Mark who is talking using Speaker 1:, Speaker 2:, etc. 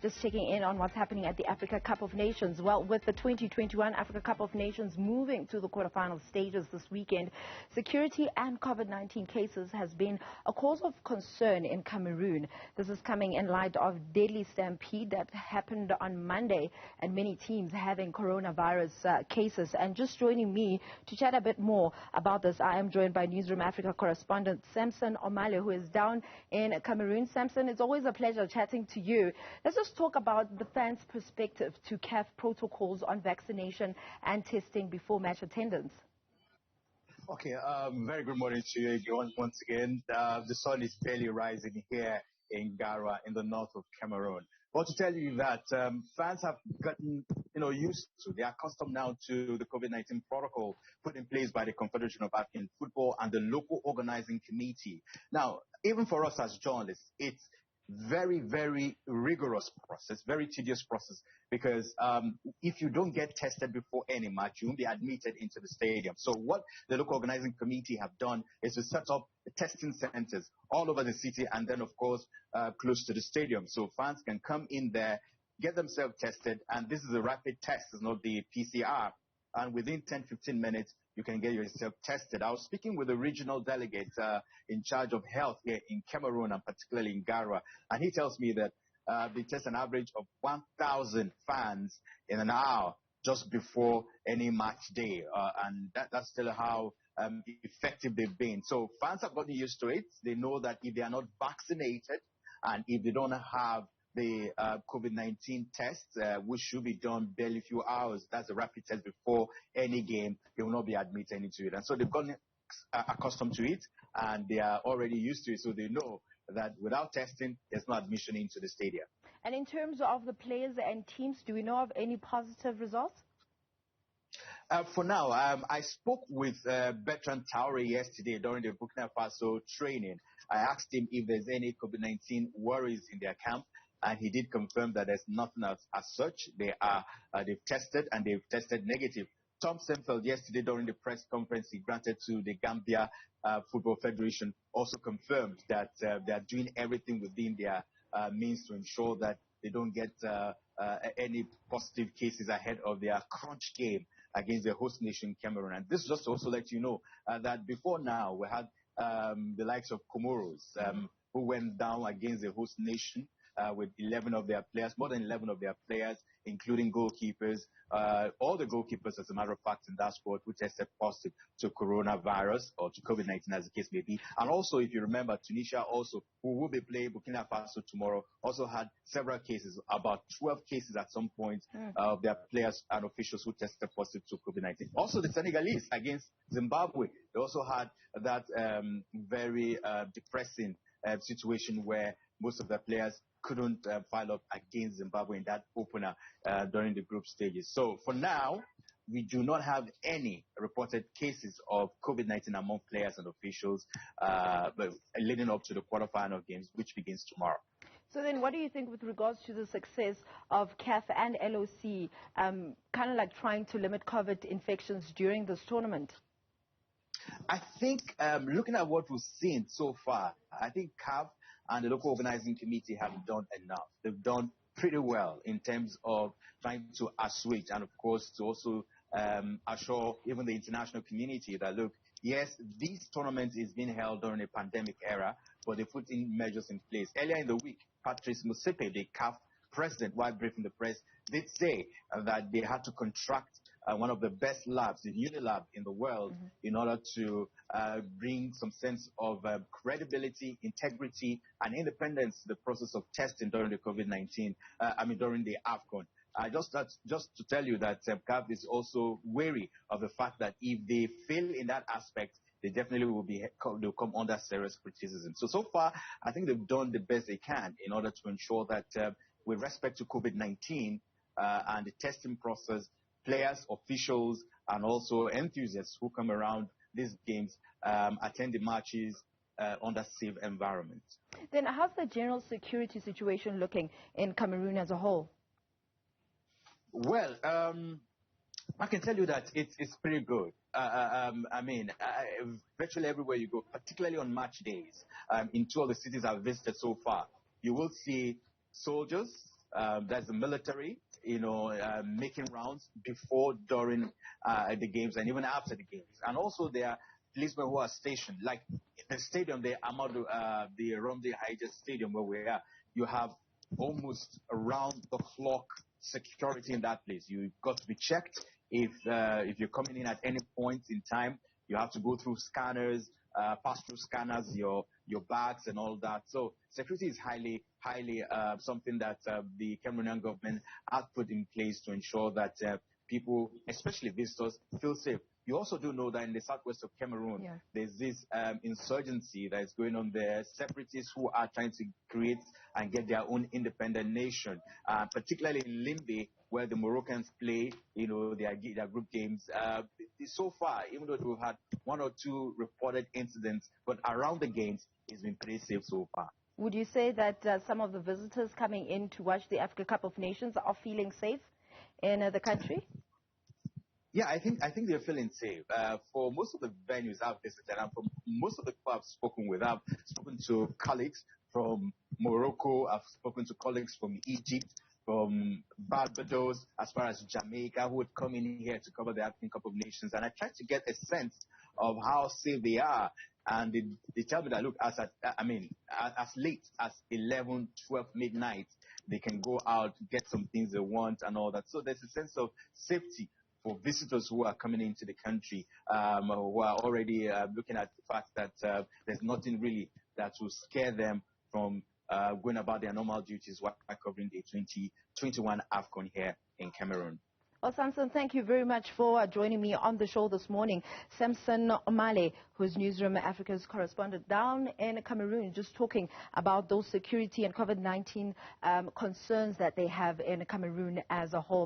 Speaker 1: just checking in on what's happening at the Africa Cup of Nations. Well, with the 2021 Africa Cup of Nations moving to the quarterfinal stages this weekend, security and COVID-19 cases has been a cause of concern in Cameroon. This is coming in light of deadly stampede that happened on Monday and many teams having coronavirus cases. And just joining me to chat a bit more about this, I am joined by Newzroom Afrika correspondent Samson Omale, who is down in Cameroon. Samson, it's always a pleasure chatting to you. Let's just talk about the fans' perspective to CAF protocols on vaccination and testing before match attendance.
Speaker 2: Okay, very good morning to you everyone once again. The sun is barely rising here in Gara in the north of Cameroon. But to tell you that fans have gotten used to, they are accustomed now to the COVID-19 protocol put in place by the Confederation of African Football and the local organizing committee. Now, even for us as journalists, it's very, very rigorous process, very tedious process, because if you don't get tested before any match, you won't be admitted into the stadium. So what the local organizing committee have done is to set up testing centers all over the city and then, of course, close to the stadium. So fans can come in there, get themselves tested, and this is a rapid test, it's not the PCR. And within 10-15 minutes, you can get yourself tested. I was speaking with a regional delegate in charge of health here in Cameroon and particularly in Gara, and he tells me that they test an average of 1,000 fans in an hour just before any match day, and that's still how effective they've been. So fans have gotten used to it. They know that if they are not vaccinated and if they don't have the COVID-19 test, which should be done barely a few hours, that's a rapid test before any game, they will not be admitted into it. And so they've gotten accustomed to it, and they are already used to it, so they know that without testing, there's no admission into the stadium.
Speaker 1: And in terms of the players and teams, do we know of any positive results?
Speaker 2: For now, I spoke with Bertrand Traoré yesterday during the Burkina Faso training. I asked him if there's any COVID-19 worries in their camp, and he did confirm that there's nothing as such. They've tested and they've tested negative. Tom Senfeld yesterday during the press conference he granted to the Gambia Football Federation also confirmed that they are doing everything within their means to ensure that they don't get any positive cases ahead of their crunch game against the host nation Cameroon. And this just also let you know that before now we had the likes of Comoros who went down against the host nation with 11 of their players, more than 11 of their players, including goalkeepers, all the goalkeepers, as a matter of fact, in that sport, who tested positive to coronavirus or to COVID-19, as the case may be. And also, if you remember, Tunisia also, who will be playing Burkina Faso tomorrow, also had several cases, about 12 cases at some point of their players and officials who tested positive to COVID-19. Also, the Senegalese against Zimbabwe, they also had that very depressing situation where most of the players couldn't file up against Zimbabwe in that opener during the group stages. So for now, we do not have any reported cases of COVID-19 among players and officials leading up to the quarterfinal games, which begins tomorrow.
Speaker 1: So then what do you think with regards to the success of CAF and LOC kind of like trying to limit COVID infections during this tournament?
Speaker 2: I think looking at what we've seen so far, I think CAF and the local organizing committee have done enough. They've done pretty well in terms of trying to assuage and, of course, to also assure even the international community that, look, yes, this tournament is being held during a pandemic era, but they put in measures in place. Earlier in the week, Patrice Motsepe, the CAF president, while briefing the press, did say that they had to contract one of the best labs, the Unilab in the world, in order to bring some sense of credibility, integrity, and independence to the process of testing during the COVID-19, during the Afcon. Just to tell you that CAF is also wary of the fact that if they fail in that aspect, they definitely they'll come under serious criticism. So far, I think they've done the best they can in order to ensure that with respect to COVID-19 and the testing process, players, officials, and also enthusiasts who come around these games attend the matches under safe environment.
Speaker 1: Then how's the general security situation looking in Cameroon as a whole?
Speaker 2: Well, I can tell you that it's pretty good. Virtually everywhere you go, particularly on match days, in two of the cities I've visited so far, you will see soldiers, there's the military, making rounds before, during the games, and even after the games. And also there are policemen who are stationed, like the stadium, the Romde Haija Stadium where we are. You have almost around the clock security in that place. You've got to be checked if you're coming in at any point in time. You have to go through scanners, pass through scanners, your bags and all that. So security is highly something that the Cameroonian government has put in place to ensure that people, especially visitors, feel safe. You also do know that in the southwest of Cameroon, there's this insurgency that is going on there, separatists who are trying to create and get their own independent nation, particularly in Limbe, where the Moroccans play, their group games. So far, even though we've had one or two reported incidents, but around the games, it's been pretty safe so far.
Speaker 1: Would you say that some of the visitors coming in to watch the Africa Cup of Nations are feeling safe in the country?
Speaker 2: Yeah, I think they're feeling safe. For most of the venues I've visited, and for most of the people I've spoken with, I've spoken to colleagues from Morocco, I've spoken to colleagues from Egypt, from Barbados, as far as Jamaica, who would come in here to cover the African Cup of Nations. And I tried to get a sense of how safe they are. And they tell me that, look, as late as 11, 12 midnight, they can go out, get some things they want and all that. So there's a sense of safety for visitors who are coming into the country, who are already looking at the fact that there's nothing really that will scare them from going about their normal duties while covering the 2021 Afcon here in Cameroon.
Speaker 1: Well, Samson, thank you very much for joining me on the show this morning. Samson Omale, who is Newzroom Afrika's correspondent down in Cameroon, just talking about those security and COVID-19 concerns that they have in Cameroon as a whole.